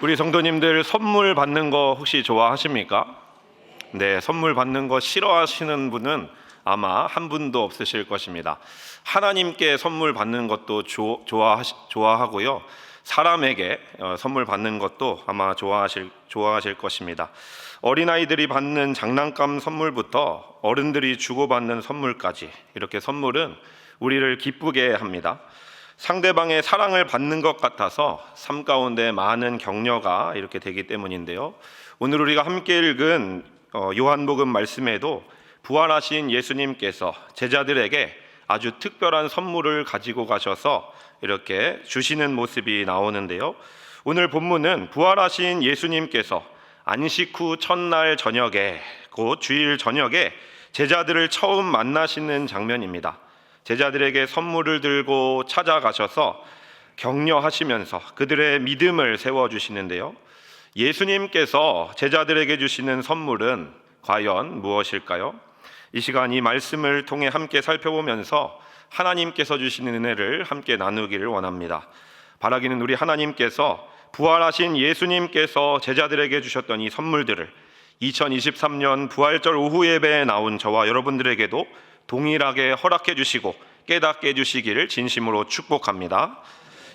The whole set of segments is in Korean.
우리 성도님들 선물 받는 거 혹시 좋아하십니까? 네, 선물 받는 거 싫어하시는 분은 아마 한 분도 없으실 것입니다. 하나님께 선물 받는 것도 좋아하고요. 사람에게 선물 받는 것도 아마 좋아하실 것입니다. 어린아이들이 받는 장난감 선물부터 어른들이 주고받는 선물까지, 이렇게 선물은 우리를 기쁘게 합니다. 상대방의 사랑을 받는 것 같아서 삶 가운데 많은 격려가 이렇게 되기 때문인데요. 오늘 우리가 함께 읽은 요한복음 말씀에도 부활하신 예수님께서 제자들에게 아주 특별한 선물을 가지고 가셔서 이렇게 주시는 모습이 나오는데요. 오늘 본문은 부활하신 예수님께서 안식 후 첫날 저녁에, 곧 주일 저녁에 제자들을 처음 만나시는 장면입니다. 제자들에게 선물을 들고 찾아가셔서 격려하시면서 그들의 믿음을 세워주시는데요. 예수님께서 제자들에게 주시는 선물은 과연 무엇일까요? 이 시간 이 말씀을 통해 함께 살펴보면서 하나님께서 주시는 은혜를 함께 나누기를 원합니다. 바라기는 우리 하나님께서 부활하신 예수님께서 제자들에게 주셨던 이 선물들을 2023년 부활절 오후 예배에 나온 저와 여러분들에게도 동일하게 허락해 주시고 깨닫게 해주시기를 진심으로 축복합니다.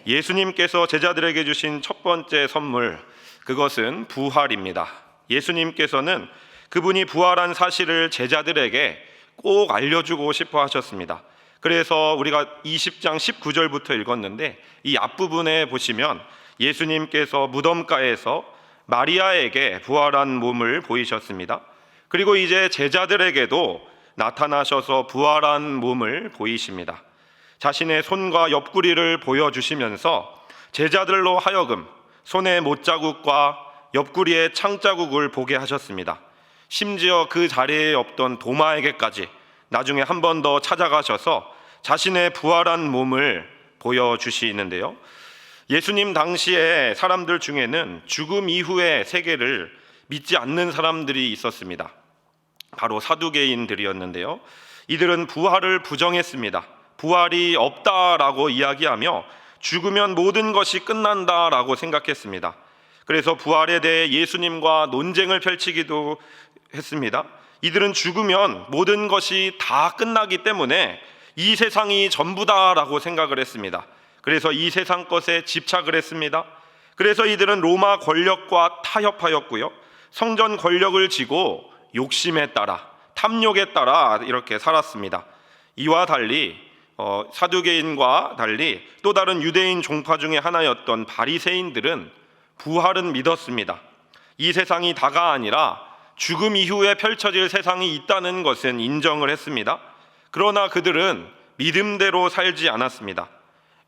예수님께서 제자들에게 주신 첫 번째 선물, 그것은 부활입니다. 예수님께서는 그분이 부활한 사실을 제자들에게 꼭 알려주고 싶어 하셨습니다. 그래서 우리가 20장 19절부터 읽었는데 이 앞부분에 보시면 예수님께서 무덤가에서 마리아에게 부활한 몸을 보이셨습니다. 그리고 이제 제자들에게도 나타나셔서 부활한 몸을 보이십니다. 자신의 손과 옆구리를 보여주시면서 제자들로 하여금 손의 못자국과 옆구리의 창자국을 보게 하셨습니다. 심지어 그 자리에 없던 도마에게까지 나중에 한 번 더 찾아가셔서 자신의 부활한 몸을 보여주시는데요. 예수님 당시에 사람들 중에는 죽음 이후의 세계를 믿지 않는 사람들이 있었습니다. 바로 사두개인들이었는데요. 이들은 부활을 부정했습니다. 부활이 없다라고 이야기하며 죽으면 모든 것이 끝난다라고 생각했습니다. 그래서 부활에 대해 예수님과 논쟁을 펼치기도 했습니다. 이들은 죽으면 모든 것이 다 끝나기 때문에 이 세상이 전부다라고 생각을 했습니다. 그래서 이 세상 것에 집착을 했습니다. 그래서 이들은 로마 권력과 타협하였고요. 성전 권력을 쥐고 욕심에 따라, 탐욕에 따라 이렇게 살았습니다. 이와 달리 사두개인과 달리 또 다른 유대인 종파 중에 하나였던 바리새인들은 부활은 믿었습니다. 이 세상이 다가 아니라 죽음 이후에 펼쳐질 세상이 있다는 것은 인정을 했습니다. 그러나 그들은 믿음대로 살지 않았습니다.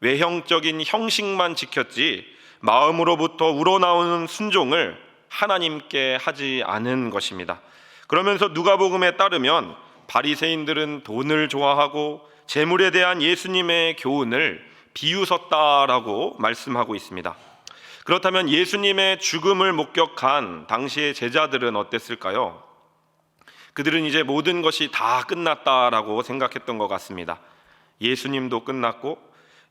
외형적인 형식만 지켰지 마음으로부터 우러나오는 순종을 하나님께 하지 않은 것입니다. 그러면서 누가복음에 따르면 바리새인들은 돈을 좋아하고 재물에 대한 예수님의 교훈을 비웃었다라고 말씀하고 있습니다. 그렇다면 예수님의 죽음을 목격한 당시의 제자들은 어땠을까요? 그들은 이제 모든 것이 다 끝났다라고 생각했던 것 같습니다. 예수님도 끝났고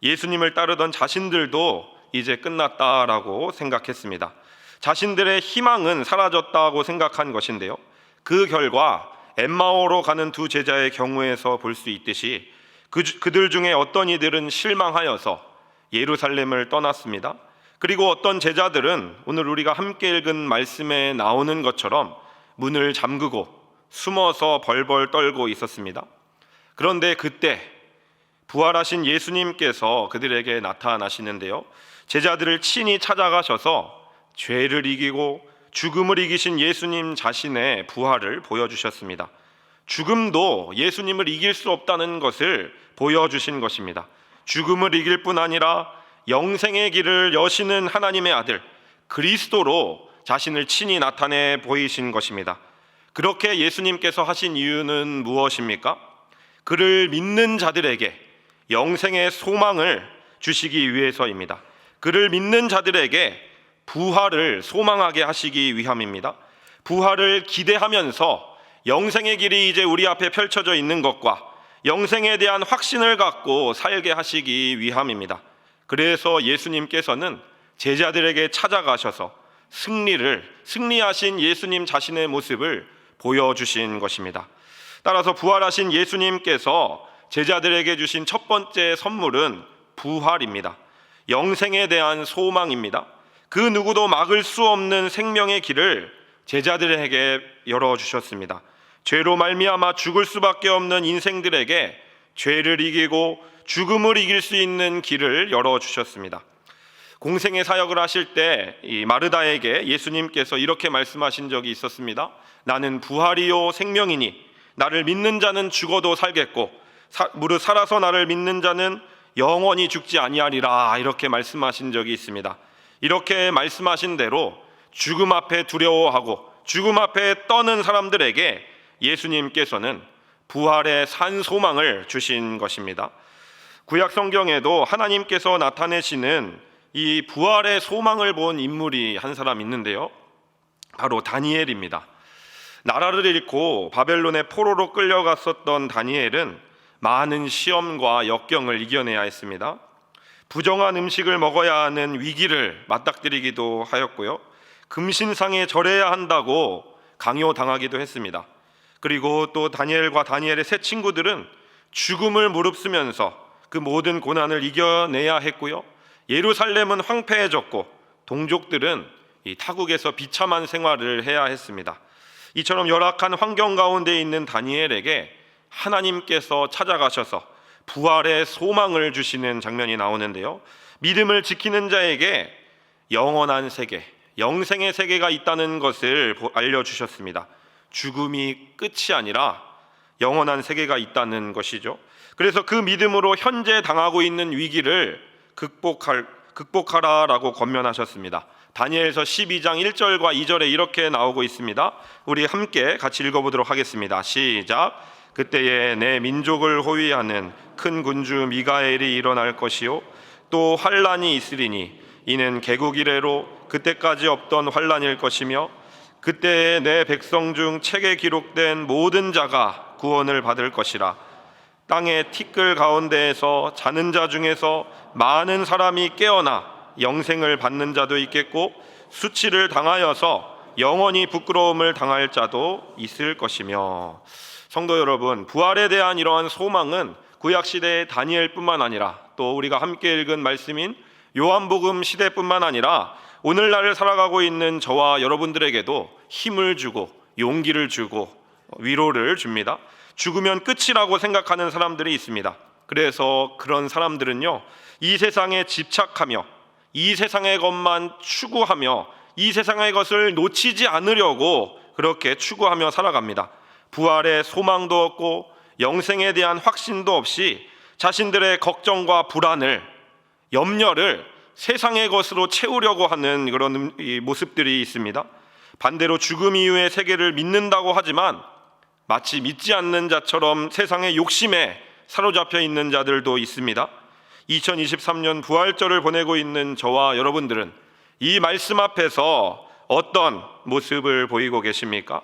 예수님을 따르던 자신들도 이제 끝났다라고 생각했습니다. 자신들의 희망은 사라졌다고 생각한 것인데요. 그 결과 엠마오로 가는 두 제자의 경우에서 볼 수 있듯이 그들 중에 어떤 이들은 실망하여서 예루살렘을 떠났습니다. 그리고 어떤 제자들은 오늘 우리가 함께 읽은 말씀에 나오는 것처럼 문을 잠그고 숨어서 벌벌 떨고 있었습니다. 그런데 그때 부활하신 예수님께서 그들에게 나타나시는데요. 제자들을 친히 찾아가셔서 죄를 이기고 죽음을 이기신 예수님 자신의 부활을 보여주셨습니다. 죽음도 예수님을 이길 수 없다는 것을 보여주신 것입니다. 죽음을 이길 뿐 아니라 영생의 길을 여시는 하나님의 아들 그리스도로 자신을 친히 나타내 보이신 것입니다. 그렇게 예수님께서 하신 이유는 무엇입니까? 그를 믿는 자들에게 영생의 소망을 주시기 위해서입니다. 그를 믿는 자들에게 부활을 소망하게 하시기 위함입니다. 부활을 기대하면서 영생의 길이 이제 우리 앞에 펼쳐져 있는 것과 영생에 대한 확신을 갖고 살게 하시기 위함입니다. 그래서 예수님께서는 제자들에게 찾아가셔서 승리하신 예수님 자신의 모습을 보여주신 것입니다. 따라서 부활하신 예수님께서 제자들에게 주신 첫 번째 선물은 부활입니다. 영생에 대한 소망입니다. 그 누구도 막을 수 없는 생명의 길을 제자들에게 열어주셨습니다. 죄로 말미암아 죽을 수밖에 없는 인생들에게 죄를 이기고 죽음을 이길 수 있는 길을 열어주셨습니다. 공생의 사역을 하실 때 이 마르다에게 예수님께서 이렇게 말씀하신 적이 있었습니다. 나는 부활이요 생명이니 나를 믿는 자는 죽어도 살겠고 무릇 살아서 나를 믿는 자는 영원히 죽지 아니하리라, 이렇게 말씀하신 적이 있습니다. 이렇게 말씀하신 대로 죽음 앞에 두려워하고 죽음 앞에 떠는 사람들에게 예수님께서는 부활의 산 소망을 주신 것입니다. 구약 성경에도 하나님께서 나타내시는 이 부활의 소망을 본 인물이 한 사람 있는데요, 바로 다니엘입니다. 나라를 잃고 바벨론의 포로로 끌려갔었던 다니엘은 많은 시험과 역경을 이겨내야 했습니다. 부정한 음식을 먹어야 하는 위기를 맞닥뜨리기도 하였고요, 금신상에 절해야 한다고 강요당하기도 했습니다. 그리고 또 다니엘과 다니엘의 세 친구들은 죽음을 무릅쓰면서 그 모든 고난을 이겨내야 했고요, 예루살렘은 황폐해졌고 동족들은 이 타국에서 비참한 생활을 해야 했습니다. 이처럼 열악한 환경 가운데 있는 다니엘에게 하나님께서 찾아가셔서 부활의 소망을 주시는 장면이 나오는데요, 믿음을 지키는 자에게 영원한 세계, 영생의 세계가 있다는 것을 알려주셨습니다. 죽음이 끝이 아니라 영원한 세계가 있다는 것이죠. 그래서 그 믿음으로 현재 당하고 있는 위기를 극복하라라고 권면하셨습니다. 다니엘서 12장 1절과 2절에 이렇게 나오고 있습니다. 우리 함께 같이 읽어보도록 하겠습니다. 시작. 그때에 내 민족을 호위하는 큰 군주 미가엘이 일어날 것이요 또 환란이 있으리니 이는 개국 이래로 그때까지 없던 환란일 것이며 그때에 내 백성 중 책에 기록된 모든 자가 구원을 받을 것이라. 땅의 티끌 가운데에서 자는 자 중에서 많은 사람이 깨어나 영생을 받는 자도 있겠고 수치를 당하여서 영원히 부끄러움을 당할 자도 있을 것이며. 성도 여러분, 부활에 대한 이러한 소망은 구약시대의 다니엘뿐만 아니라 또 우리가 함께 읽은 말씀인 요한복음 시대뿐만 아니라 오늘날을 살아가고 있는 저와 여러분들에게도 힘을 주고 용기를 주고 위로를 줍니다. 죽으면 끝이라고 생각하는 사람들이 있습니다. 그래서 그런 사람들은요, 이 세상에 집착하며 이 세상의 것만 추구하며 이 세상의 것을 놓치지 않으려고 그렇게 추구하며 살아갑니다. 부활의 소망도 없고 영생에 대한 확신도 없이 자신들의 걱정과 불안을, 염려를 세상의 것으로 채우려고 하는 그런 모습들이 있습니다. 반대로 죽음 이후의 세계를 믿는다고 하지만 마치 믿지 않는 자처럼 세상의 욕심에 사로잡혀 있는 자들도 있습니다. 2023년 부활절을 보내고 있는 저와 여러분들은 이 말씀 앞에서 어떤 모습을 보이고 계십니까?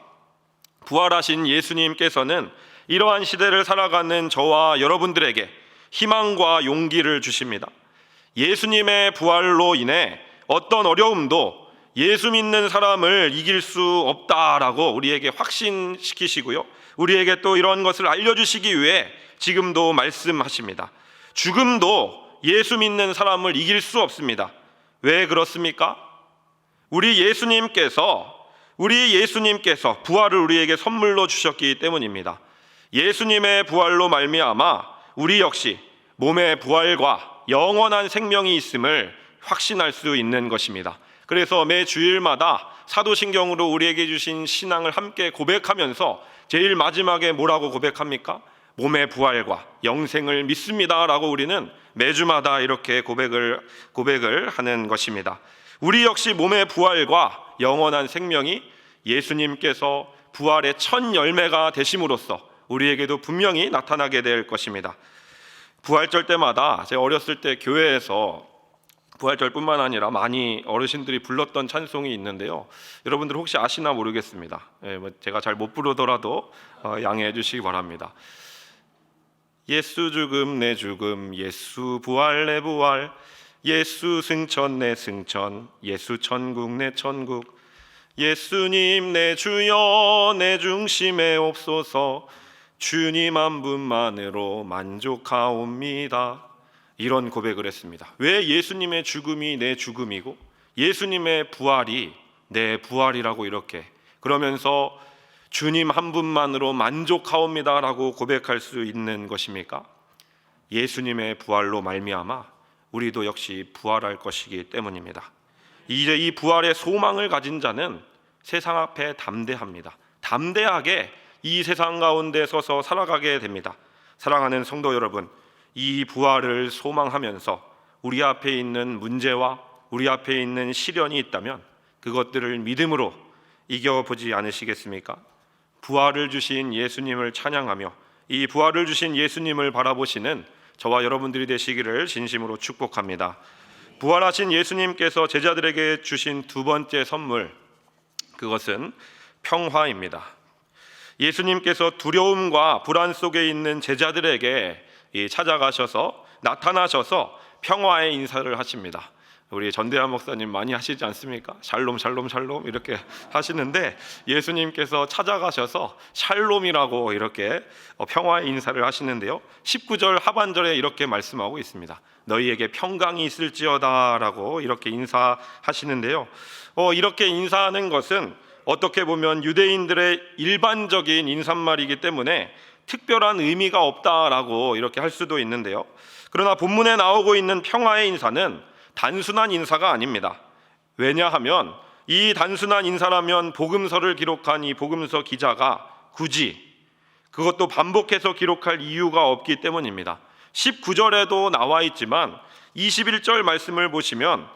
부활하신 예수님께서는 이러한 시대를 살아가는 저와 여러분들에게 희망과 용기를 주십니다. 예수님의 부활로 인해 어떤 어려움도 예수 믿는 사람을 이길 수 없다라고 우리에게 확신시키시고요, 우리에게 또 이런 것을 알려주시기 위해 지금도 말씀하십니다. 죽음도 예수 믿는 사람을 이길 수 없습니다. 왜 그렇습니까? 우리 예수님께서 부활을 우리에게 선물로 주셨기 때문입니다. 예수님의 부활로 말미암아 우리 역시 몸의 부활과 영원한 생명이 있음을 확신할 수 있는 것입니다. 그래서 매 주일마다 사도신경으로 우리에게 주신 신앙을 함께 고백하면서 제일 마지막에 뭐라고 고백합니까? 몸의 부활과 영생을 믿습니다라고 우리는 매주마다 이렇게 고백을 하는 것입니다. 우리 역시 몸의 부활과 영원한 생명이 예수님께서 부활의 첫 열매가 되심으로써 우리에게도 분명히 나타나게 될 것입니다. 부활절 때마다 제가 어렸을 때 교회에서 부활절뿐만 아니라 많이 어르신들이 불렀던 찬송이 있는데요, 여러분들 혹시 아시나 모르겠습니다. 제가 잘 못 부르더라도 양해해 주시기 바랍니다. 예수 죽음 내 죽음, 예수 부활 내 부활, 예수 승천 내 승천, 예수 천국 내 천국. 예수님 내 주여 내 중심에 옵소서. 주님 한 분만으로 만족하옵니다. 이런 고백을 했습니다. 왜 예수님의 죽음이 내 죽음이고 예수님의 부활이 내 부활이라고 이렇게 그러면서 주님 한 분만으로 만족하옵니다라고 고백할 수 있는 것입니까? 예수님의 부활로 말미암아 우리도 역시 부활할 것이기 때문입니다. 이제 이 부활의 소망을 가진 자는 세상 앞에 담대합니다. 담대하게 이 세상 가운데 서서 살아가게 됩니다. 사랑하는 성도 여러분, 이 부활을 소망하면서 우리 앞에 있는 문제와 우리 앞에 있는 시련이 있다면 그것들을 믿음으로 이겨보지 않으시겠습니까? 부활을 주신 예수님을 찬양하며 이 부활을 주신 예수님을 바라보시는 저와 여러분들이 되시기를 진심으로 축복합니다. 부활하신 예수님께서 제자들에게 주신 두 번째 선물, 그것은 평화입니다. 예수님께서 두려움과 불안 속에 있는 제자들에게 찾아가셔서 나타나셔서 평화의 인사를 하십니다. 우리 전대한 목사님 많이 하시지 않습니까? 샬롬 샬롬 샬롬 이렇게 하시는데 예수님께서 찾아가셔서 샬롬이라고 이렇게 평화의 인사를 하시는데요, 19절 하반절에 이렇게 말씀하고 있습니다. 너희에게 평강이 있을지어다 라고 이렇게 인사하시는데요, 이렇게 인사하는 것은 어떻게 보면 유대인들의 일반적인 인사말이기 때문에 특별한 의미가 없다라고 이렇게 할 수도 있는데요, 그러나 본문에 나오고 있는 평화의 인사는 단순한 인사가 아닙니다. 왜냐하면 이 단순한 인사라면 복음서를 기록한 이 복음서 기자가 굳이 그것도 반복해서 기록할 이유가 없기 때문입니다. 19절에도 나와 있지만 21절 말씀을 보시면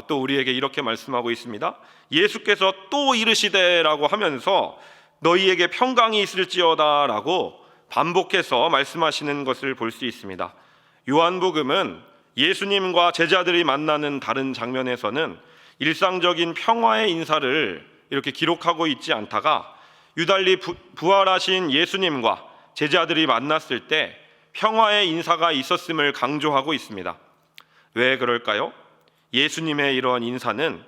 또 우리에게 이렇게 말씀하고 있습니다. 예수께서 또 이르시되라고 하면서 너희에게 평강이 있을지어다 라고 반복해서 말씀하시는 것을 볼 수 있습니다. 요한복음은 예수님과 제자들이 만나는 다른 장면에서는 일상적인 평화의 인사를 이렇게 기록하고 있지 않다가 유달리 부활하신 예수님과 제자들이 만났을 때 평화의 인사가 있었음을 강조하고 있습니다. 왜 그럴까요? 예수님의 이러한 인사는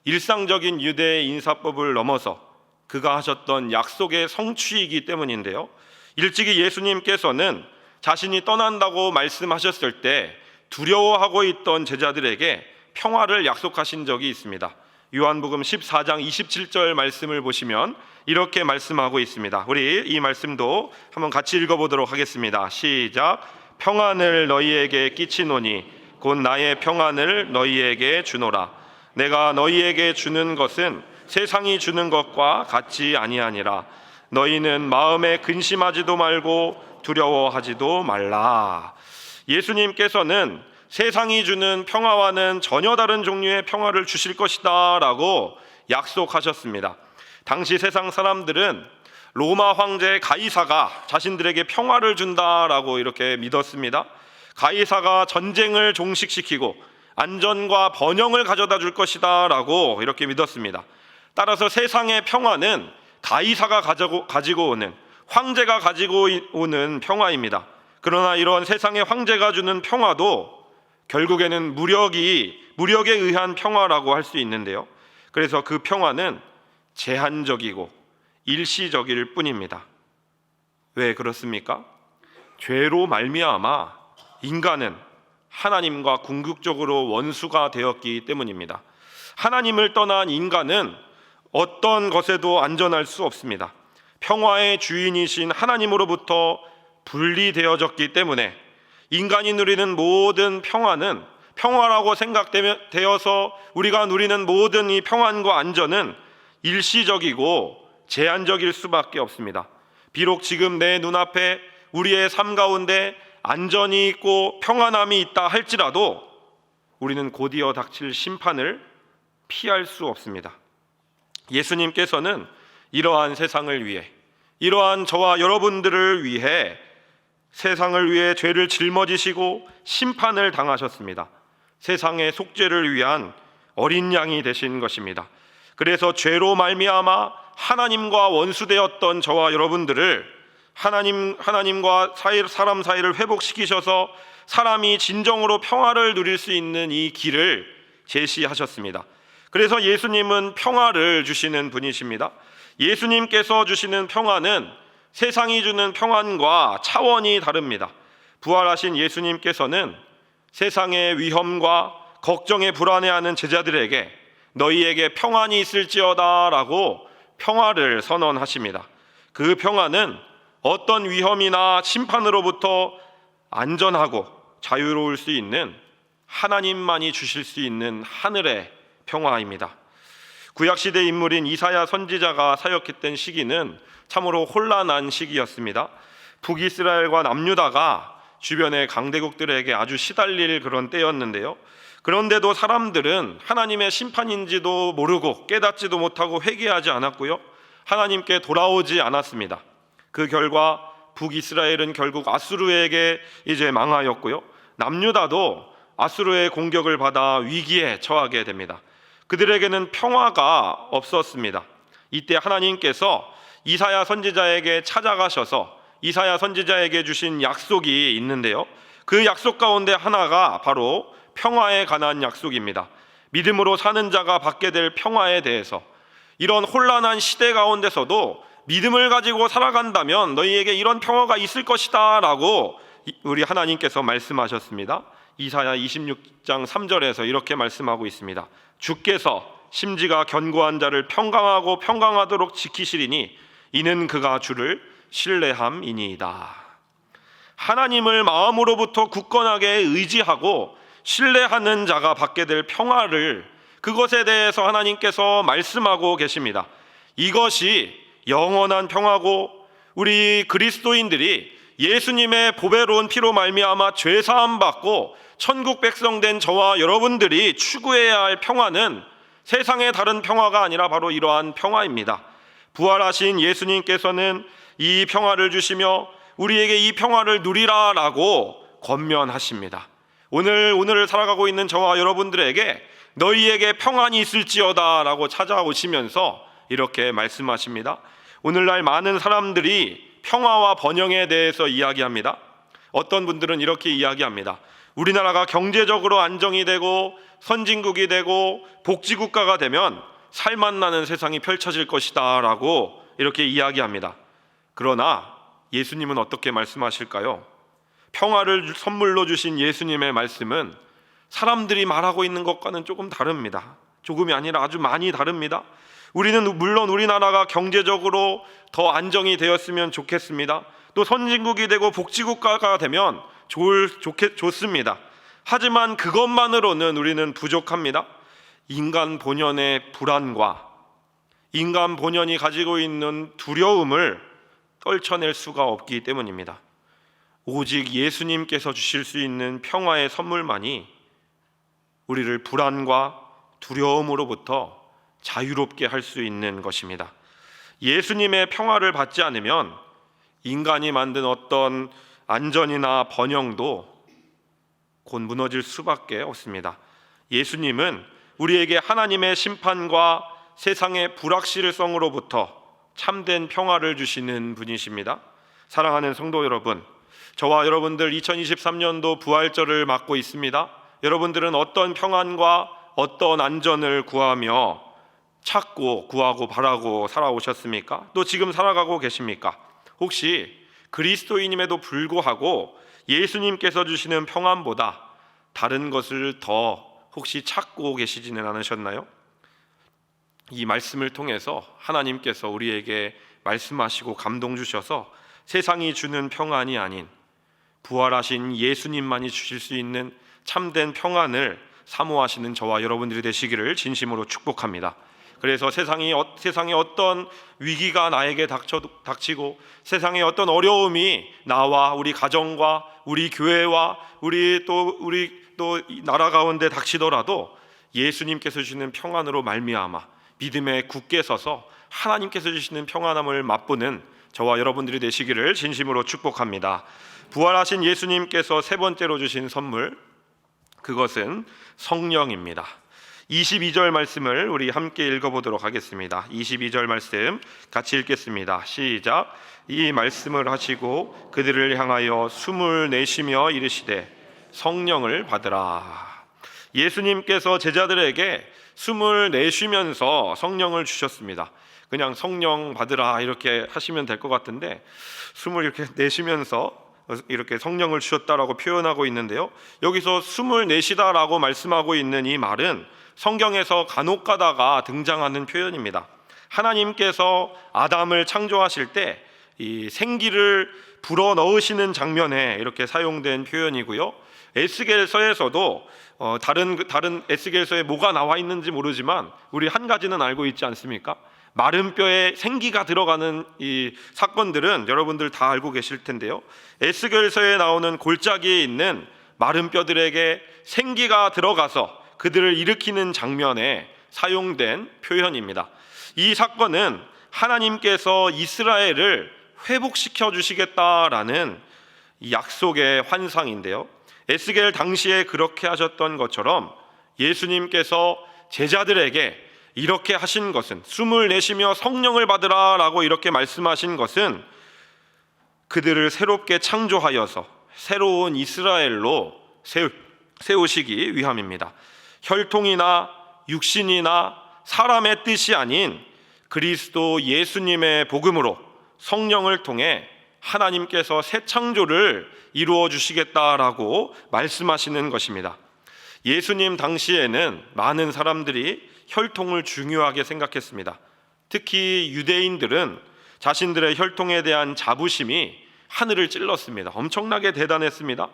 일상적인 유대의 인사법을 넘어서 그가 하셨던 약속의 성취이기 때문인데요, 일찍이 예수님께서는 자신이 떠난다고 말씀하셨을 때 두려워하고 있던 제자들에게 평화를 약속하신 적이 있습니다. 요한복음 14장 27절 말씀을 보시면 이렇게 말씀하고 있습니다. 우리 이 말씀도 한번 같이 읽어보도록 하겠습니다. 시작. 평안을 너희에게 끼치노니 곧 나의 평안을 너희에게 주노라. 내가 너희에게 주는 것은 세상이 주는 것과 같지 아니하니라. 너희는 마음에 근심하지도 말고 두려워하지도 말라. 예수님께서는 세상이 주는 평화와는 전혀 다른 종류의 평화를 주실 것이다 라고 약속하셨습니다. 당시 세상 사람들은 로마 황제 가이사가 자신들에게 평화를 준다라고 이렇게 믿었습니다. 가이사가 전쟁을 종식시키고 안전과 번영을 가져다 줄 것이다 라고 이렇게 믿었습니다. 따라서 세상의 평화는 가이사가 가지고 오는, 황제가 가지고 오는 평화입니다. 그러나 이런 세상의 황제가 주는 평화도 결국에는 무력에 의한 평화라고 할 수 있는데요, 그래서 그 평화는 제한적이고 일시적일 뿐입니다. 왜 그렇습니까? 죄로 말미암아 인간은 하나님과 궁극적으로 원수가 되었기 때문입니다. 하나님을 떠난 인간은 어떤 것에도 안전할 수 없습니다. 평화의 주인이신 하나님으로부터 분리되어졌기 때문에 인간이 누리는 모든 평화는, 평화라고 생각되어서 우리가 누리는 모든 이 평안과 안전은 일시적이고 제한적일 수밖에 없습니다. 비록 지금 내 눈앞에 우리의 삶 가운데 안전이 있고 평안함이 있다 할지라도 우리는 곧이어 닥칠 심판을 피할 수 없습니다. 예수님께서는 이러한 세상을 위해, 이러한 저와 여러분들을 위해 세상을 위해 죄를 짊어지시고 심판을 당하셨습니다. 세상의 속죄를 위한 어린 양이 되신 것입니다. 그래서 죄로 말미암아 하나님과 원수되었던 저와 여러분들을 하나님과 사람 사이를 회복시키셔서 사람이 진정으로 평화를 누릴 수 있는 이 길을 제시하셨습니다. 그래서 예수님은 평화를 주시는 분이십니다. 예수님께서 주시는 평화는 세상이 주는 평안과 차원이 다릅니다. 부활하신 예수님께서는 세상의 위험과 걱정에 불안해하는 제자들에게 너희에게 평안이 있을지어다 라고 평화를 선언하십니다. 그 평화는 어떤 위험이나 심판으로부터 안전하고 자유로울 수 있는 하나님만이 주실 수 있는 하늘의 평화입니다. 구약시대 인물인 이사야 선지자가 사역했던 시기는 참으로 혼란한 시기였습니다. 북이스라엘과 남유다가 주변의 강대국들에게 아주 시달릴 그런 때였는데요. 그런데도 사람들은 하나님의 심판인지도 모르고 깨닫지도 못하고 회개하지 않았고요, 하나님께 돌아오지 않았습니다. 그 결과 북이스라엘은 결국 아수르에게 이제 망하였고요, 남유다도 아수르의 공격을 받아 위기에 처하게 됩니다. 그들에게는 평화가 없었습니다. 이때 하나님께서 이사야 선지자에게 찾아가셔서 이사야 선지자에게 주신 약속이 있는데요, 그 약속 가운데 하나가 바로 평화에 관한 약속입니다. 믿음으로 사는 자가 받게 될 평화에 대해서, 이런 혼란한 시대 가운데서도 믿음을 가지고 살아간다면 너희에게 이런 평화가 있을 것이다 라고 우리 하나님께서 말씀하셨습니다. 이사야 26장 3절에서 이렇게 말씀하고 있습니다. 주께서 심지가 견고한 자를 평강하고 평강하도록 지키시리니 이는 그가 주를 신뢰함이니이다. 하나님을 마음으로부터 굳건하게 의지하고 신뢰하는 자가 받게 될 평화를, 그것에 대해서 하나님께서 말씀하고 계십니다. 이것이 영원한 평화고 우리 그리스도인들이 예수님의 보배로운 피로 말미암아 죄 사함 받고 천국 백성 된 저와 여러분들이 추구해야 할 평화는 세상의 다른 평화가 아니라 바로 이러한 평화입니다. 부활하신 예수님께서는 이 평화를 주시며 우리에게 이 평화를 누리라라고 권면하십니다. 오늘을 살아가고 있는 저와 여러분들에게 너희에게 평안이 있을지어다 라고 찾아오시면서 이렇게 말씀하십니다. 오늘날 많은 사람들이 평화와 번영에 대해서 이야기합니다. 어떤 분들은 이렇게 이야기합니다. 우리나라가 경제적으로 안정이 되고 선진국이 되고 복지국가가 되면 살맛나는 세상이 펼쳐질 것이다 라고 이렇게 이야기합니다. 그러나 예수님은 어떻게 말씀하실까요? 평화를 선물로 주신 예수님의 말씀은 사람들이 말하고 있는 것과는 조금 다릅니다. 조금이 아니라 아주 많이 다릅니다. 우리는 물론 우리나라가 경제적으로 더 안정이 되었으면 좋겠습니다. 또 선진국이 되고 복지국가가 되면 좋습니다. 하지만 그것만으로는 우리는 부족합니다. 인간 본연의 불안과 인간 본연이 가지고 있는 두려움을 떨쳐낼 수가 없기 때문입니다. 오직 예수님께서 주실 수 있는 평화의 선물만이 우리를 불안과 두려움으로부터 자유롭게 할 수 있는 것입니다. 예수님의 평화를 받지 않으면 인간이 만든 어떤 안전이나 번영도 곧 무너질 수밖에 없습니다. 예수님은 우리에게 하나님의 심판과 세상의 불확실성으로부터 참된 평화를 주시는 분이십니다. 사랑하는 성도 여러분, 저와 여러분들 2023년도 부활절을 맞고 있습니다. 여러분들은 어떤 평안과 어떤 안전을 구하며 찾고 구하고 바라고 살아오셨습니까? 또 지금 살아가고 계십니까? 혹시 그리스도인임에도 불구하고 예수님께서 주시는 평안보다 다른 것을 더 혹시 찾고 계시지는 않으셨나요? 이 말씀을 통해서 하나님께서 우리에게 말씀하시고 감동 주셔서 세상이 주는 평안이 아닌 부활하신 예수님만이 주실 수 있는 참된 평안을 사모하시는 저와 여러분들이 되시기를 진심으로 축복합니다. 그래서 세상에 어떤 위기가 나에게 닥치고 세상에 어떤 어려움이 나와 우리 가정과 우리 교회와 우리 또 나라 가운데 닥치더라도 예수님께서 주시는 평안으로 말미암아 믿음에 굳게 서서 하나님께서 주시는 평안함을 맛보는 저와 여러분들이 되시기를 진심으로 축복합니다. 부활하신 예수님께서 세 번째로 주신 선물, 그것은 성령입니다. 22절 말씀을 우리 함께 읽어보도록 하겠습니다. 22절 말씀 같이 읽겠습니다. 시작. 이 말씀을 하시고 그들을 향하여 숨을 내쉬며 이르시되 성령을 받으라. 예수님께서 제자들에게 숨을 내쉬면서 성령을 주셨습니다. 그냥 성령 받으라 이렇게 하시면 될 것 같은데 숨을 이렇게 내쉬면서 이렇게 성령을 주셨다라고 표현하고 있는데요, 여기서 숨을 내쉬다라고 말씀하고 있는 이 말은 성경에서 간혹 가다가 등장하는 표현입니다. 하나님께서 아담을 창조하실 때 이 생기를 불어 넣으시는 장면에 이렇게 사용된 표현이고요, 에스겔서에서도 다른 에스겔서에 뭐가 나와 있는지 모르지만 우리 한 가지는 알고 있지 않습니까? 마른 뼈에 생기가 들어가는 이 사건들은 여러분들 다 알고 계실 텐데요, 에스겔서에 나오는 골짜기에 있는 마른 뼈들에게 생기가 들어가서 그들을 일으키는 장면에 사용된 표현입니다. 이 사건은 하나님께서 이스라엘을 회복시켜 주시겠다라는 약속의 환상인데요, 에스겔 당시에 그렇게 하셨던 것처럼 예수님께서 제자들에게 이렇게 하신 것은, 숨을 내쉬며 성령을 받으라 라고 이렇게 말씀하신 것은 그들을 새롭게 창조하여서 새로운 이스라엘로 세우시기 위함입니다. 혈통이나 육신이나 사람의 뜻이 아닌 그리스도 예수님의 복음으로 성령을 통해 하나님께서 새 창조를 이루어 주시겠다라고 말씀하시는 것입니다. 예수님 당시에는 많은 사람들이 혈통을 중요하게 생각했습니다. 특히 유대인들은 자신들의 혈통에 대한 자부심이 하늘을 찔렀습니다. 엄청나게 대단했습니다.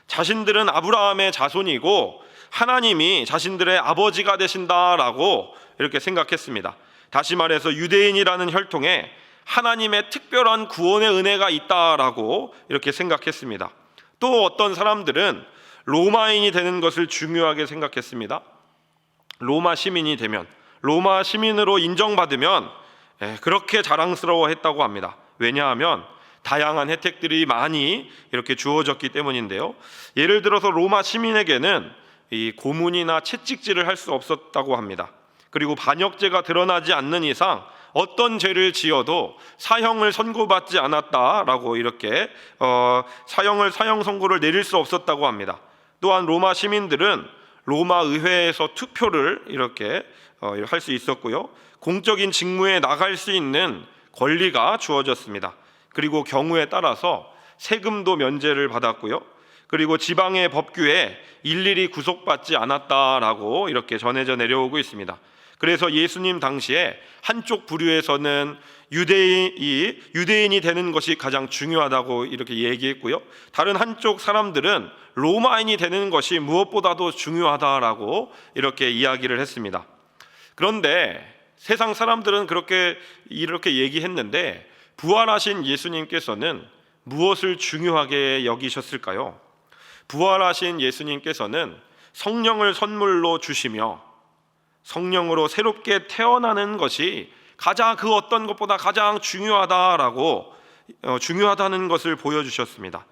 자신들은 아브라함의 자손이고 하나님이 자신들의 아버지가 되신다라고 이렇게 생각했습니다. 다시 말해서 유대인이라는 혈통에 하나님의 특별한 구원의 은혜가 있다라고 이렇게 생각했습니다. 또 어떤 사람들은 로마인이 되는 것을 중요하게 생각했습니다. 로마 시민이 되면, 로마 시민으로 인정받으면 그렇게 자랑스러워했다고 합니다. 왜냐하면 다양한 혜택들이 많이 이렇게 주어졌기 때문인데요, 예를 들어서 로마 시민에게는 이 고문이나 채찍질을 할 수 없었다고 합니다. 그리고 반역죄가 드러나지 않는 이상 어떤 죄를 지어도 사형을 선고받지 않았다라고 이렇게 사형 선고를 내릴 수 없었다고 합니다. 또한 로마 시민들은 로마 의회에서 투표를 이렇게 할 수 있었고요, 공적인 직무에 나갈 수 있는 권리가 주어졌습니다. 그리고 경우에 따라서 세금도 면제를 받았고요, 그리고 지방의 법규에 일일이 구속받지 않았다라고 이렇게 전해져 내려오고 있습니다. 그래서 예수님 당시에 한쪽 부류에서는 유대인이 되는 것이 가장 중요하다고 이렇게 얘기했고요, 다른 한쪽 사람들은 로마인이 되는 것이 무엇보다도 중요하다라고 이렇게 이야기를 했습니다. 그런데 세상 사람들은 이렇게 얘기했는데 부활하신 예수님께서는 무엇을 중요하게 여기셨을까요? 부활하신 예수님께서는 성령을 선물로 주시며 성령으로 새롭게 태어나는 것이 그 어떤 것보다 가장 중요하다는 것을 보여주셨습니다.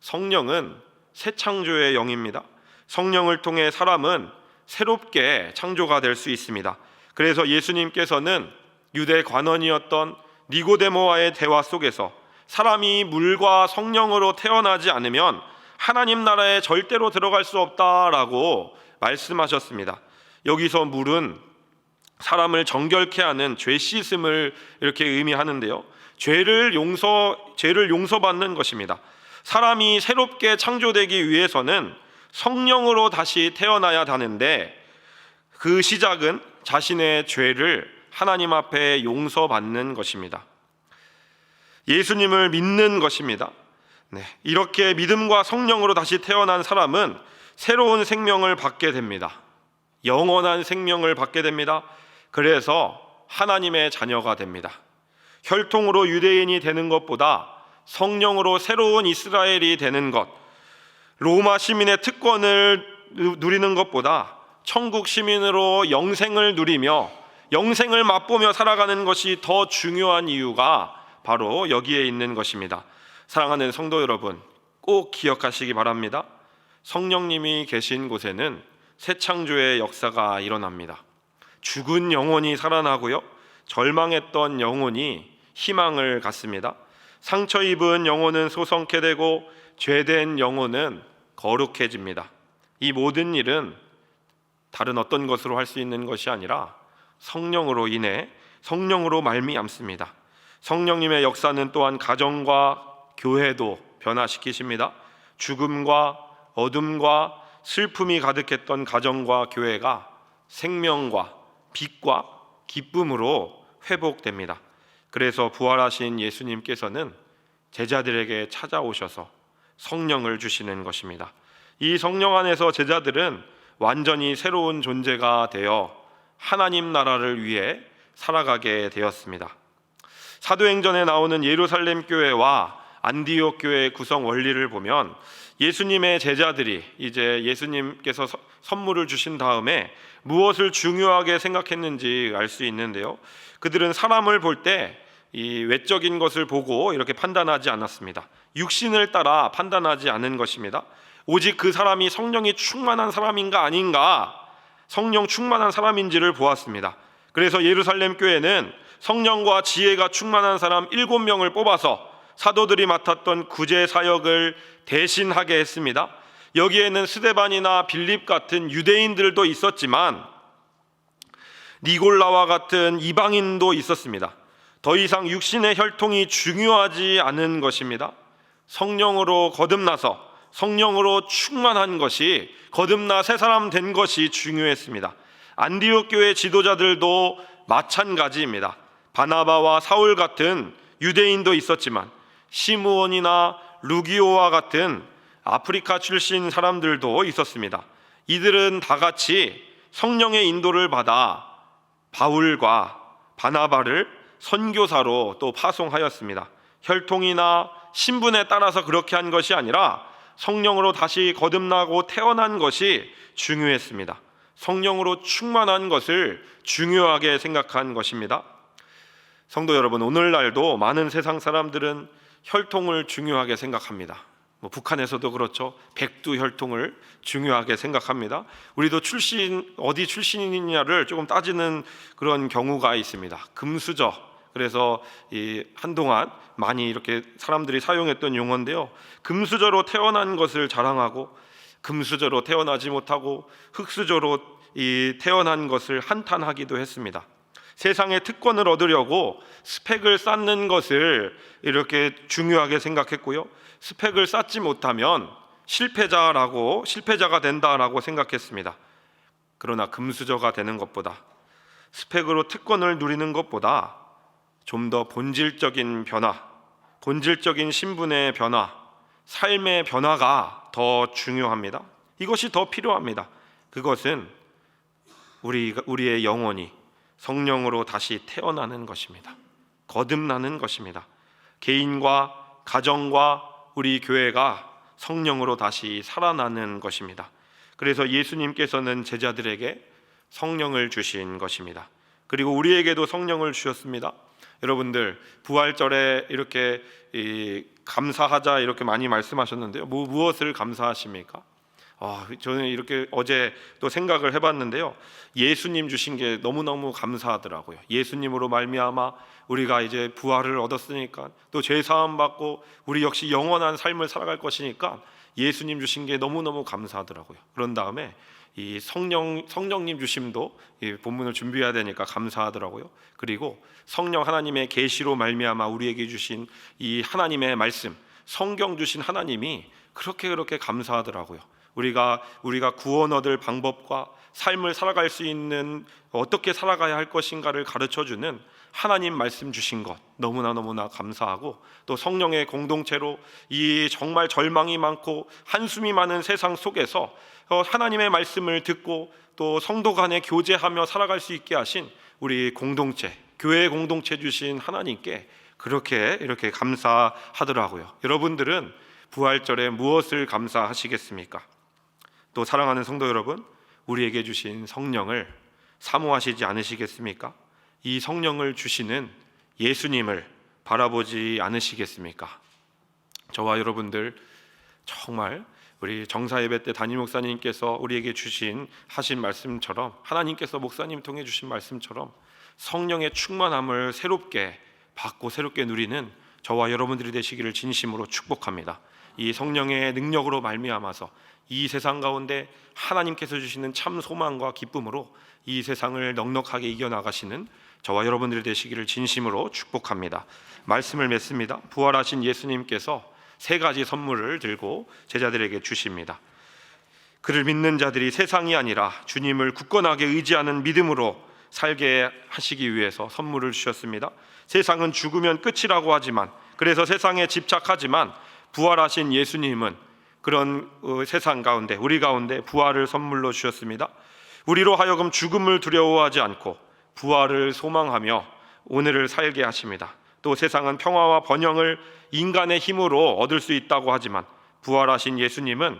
성령은 새 창조의 영입니다. 성령을 통해 사람은 새롭게 창조가 될 수 있습니다. 그래서 예수님께서는 유대 관원이었던 니고데모와의 대화 속에서 사람이 물과 성령으로 태어나지 않으면 하나님 나라에 절대로 들어갈 수 없다라고 말씀하셨습니다. 여기서 물은 사람을 정결케 하는 죄 씻음을 이렇게 의미하는데요, 죄를 용서받는 것입니다. 사람이 새롭게 창조되기 위해서는 성령으로 다시 태어나야 하는데 그 시작은 자신의 죄를 하나님 앞에 용서받는 것입니다. 예수님을 믿는 것입니다. 이렇게 믿음과 성령으로 다시 태어난 사람은 새로운 생명을 받게 됩니다. 영원한 생명을 받게 됩니다. 그래서 하나님의 자녀가 됩니다. 혈통으로 유대인이 되는 것보다 성령으로 새로운 이스라엘이 되는 것, 로마 시민의 특권을 누리는 것보다 천국 시민으로 영생을 누리며 영생을 맛보며 살아가는 것이 더 중요한 이유가 바로 여기에 있는 것입니다. 사랑하는 성도 여러분, 꼭 기억하시기 바랍니다. 성령님이 계신 곳에는 새 창조의 역사가 일어납니다. 죽은 영혼이 살아나고요, 절망했던 영혼이 희망을 갖습니다. 상처 입은 영혼은 소성케 되고 죄된 영혼은 거룩해집니다. 이 모든 일은 다른 어떤 것으로 할 수 있는 것이 아니라 성령으로 인해 성령으로 말미암습니다. 성령님의 역사는 또한 가정과 교회도 변화시키십니다. 죽음과 어둠과 슬픔이 가득했던 가정과 교회가 생명과 빛과 기쁨으로 회복됩니다. 그래서 부활하신 예수님께서는 제자들에게 찾아오셔서 성령을 주시는 것입니다. 이 성령 안에서 제자들은 완전히 새로운 존재가 되어 하나님 나라를 위해 살아가게 되었습니다. 사도행전에 나오는 예루살렘 교회와 안디옥 교회의 구성 원리를 보면 예수님의 제자들이 이제 예수님께서 선물을 주신 다음에 무엇을 중요하게 생각했는지 알 수 있는데요. 그들은 사람을 볼 때 이 외적인 것을 보고 이렇게 판단하지 않았습니다. 육신을 따라 판단하지 않은 것입니다. 오직 그 사람이 성령이 충만한 사람인가 아닌가, 성령 충만한 사람인지를 보았습니다. 그래서 예루살렘 교회는 성령과 지혜가 충만한 사람 7명을 뽑아서 사도들이 맡았던 구제 사역을 대신하게 했습니다. 여기에는 스데반이나 빌립 같은 유대인들도 있었지만 니골라와 같은 이방인도 있었습니다. 더 이상 육신의 혈통이 중요하지 않은 것입니다. 성령으로 거듭나서 성령으로 충만한 것이, 거듭나 새 사람 된 것이 중요했습니다. 안디옥 교회 지도자들도 마찬가지입니다. 바나바와 사울 같은 유대인도 있었지만 시므온이나 루기오와 같은 아프리카 출신 사람들도 있었습니다. 이들은 다 같이 성령의 인도를 받아 바울과 바나바를 선교사로 또 파송하였습니다. 혈통이나 신분에 따라서 그렇게 한 것이 아니라 성령으로 다시 거듭나고 태어난 것이 중요했습니다. 성령으로 충만한 것을 중요하게 생각한 것입니다. 성도 여러분, 오늘날도 많은 세상 사람들은 혈통을 중요하게 생각합니다. 북한에서도 그렇죠. 백두 혈통을 중요하게 생각합니다. 우리도 어디 출신이냐를 조금 따지는 그런 경우가 있습니다. 금수저, 그래서 한동안 많이 이렇게 사람들이 사용했던 용어인데요. 금수저로 태어난 것을 자랑하고 금수저로 태어나지 못하고 흙수저로 태어난 것을 한탄하기도 했습니다. 세상의 특권을 얻으려고 스펙을 쌓는 것을 이렇게 중요하게 생각했고요. 스펙을 쌓지 못하면 실패자가 된다라고 생각했습니다. 그러나 금수저가 되는 것보다, 스펙으로 특권을 누리는 것보다 좀 더 본질적인 변화, 본질적인 신분의 변화, 삶의 변화가 더 중요합니다. 이것이 더 필요합니다. 그것은 우리의 영혼이 성령으로 다시 태어나는 것입니다. 거듭나는 것입니다. 개인과 가정과 우리 교회가 성령으로 다시 살아나는 것입니다. 그래서 예수님께서는 제자들에게 성령을 주신 것입니다. 그리고 우리에게도 성령을 주셨습니다. 여러분들, 부활절에 이렇게 감사하자 이렇게 많이 말씀하셨는데요. 무엇을 감사하십니까? 저는 이렇게 어제 또 생각을 해봤는데요. 예수님 주신 게 너무너무 감사하더라고요. 예수님으로 말미암아 우리가 이제 부활을 얻었으니까, 또 죄 사함 받고 우리 역시 영원한 삶을 살아갈 것이니까 예수님 주신 게 너무너무 감사하더라고요. 그런 다음에 이 성령님 주심도 이 본문을 준비해야 되니까 감사하더라고요. 그리고 성령 하나님의 계시로 말미암아 우리에게 주신 이 하나님의 말씀, 성경 주신 하나님이 그렇게 감사하더라고요. 우리가 구원 얻을 방법과 삶을 살아갈 수 있는, 어떻게 살아가야 할 것인가를 가르쳐주는 하나님 말씀 주신 것 너무나 감사하고, 또 성령의 공동체로 이 정말 절망이 많고 한숨이 많은 세상 속에서 하나님의 말씀을 듣고 또 성도 간에 교제하며 살아갈 수 있게 하신 우리 공동체, 교회 공동체 주신 하나님께 이렇게 감사하더라고요. 여러분들은 부활절에 무엇을 감사하시겠습니까? 또 사랑하는 성도 여러분, 우리에게 주신 성령을 사모하시지 않으시겠습니까? 이 성령을 주시는 예수님을 바라보지 않으시겠습니까? 저와 여러분들 정말 우리 정사 예배 때 담임 목사님께서 우리에게 하신 말씀처럼, 하나님께서 목사님 통해 주신 말씀처럼 성령의 충만함을 새롭게 받고 새롭게 누리는 저와 여러분들이 되시기를 진심으로 축복합니다. 이 성령의 능력으로 말미암아서 이 세상 가운데 하나님께서 주시는 참 소망과 기쁨으로 이 세상을 넉넉하게 이겨나가시는 저와 여러분들이 되시기를 진심으로 축복합니다. 말씀을 맺습니다. 부활하신 예수님께서 세 가지 선물을 들고 제자들에게 주십니다. 그를 믿는 자들이 세상이 아니라 주님을 굳건하게 의지하는 믿음으로 살게 하시기 위해서 선물을 주셨습니다. 세상은 죽으면 끝이라고 하지만, 그래서 세상에 집착하지만 부활하신 예수님은 그런 세상 가운데, 우리 가운데 부활을 선물로 주셨습니다. 우리로 하여금 죽음을 두려워하지 않고 부활을 소망하며 오늘을 살게 하십니다. 또 세상은 평화와 번영을 인간의 힘으로 얻을 수 있다고 하지만 부활하신 예수님은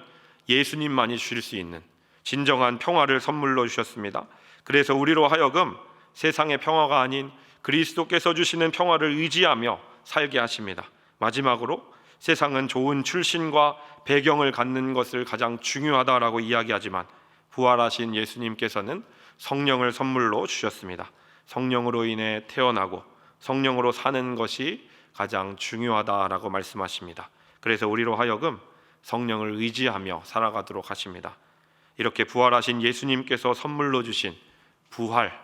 예수님만이 주실 수 있는 진정한 평화를 선물로 주셨습니다. 그래서 우리로 하여금 세상의 평화가 아닌 그리스도께서 주시는 평화를 의지하며 살게 하십니다. 마지막으로 세상은 좋은 출신과 배경을 갖는 것을 가장 중요하다라고 이야기하지만 부활하신 예수님께서는 성령을 선물로 주셨습니다. 성령으로 인해 태어나고 성령으로 사는 것이 가장 중요하다라고 말씀하십니다. 그래서 우리로 하여금 성령을 의지하며 살아가도록 하십니다. 이렇게 부활하신 예수님께서 선물로 주신 부활,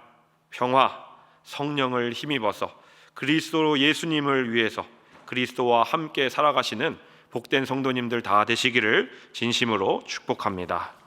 평화, 성령을 힘입어서 그리스도 예수님을 위해서 그리스도와 함께 살아가시는 복된 성도님들 다 되시기를 진심으로 축복합니다.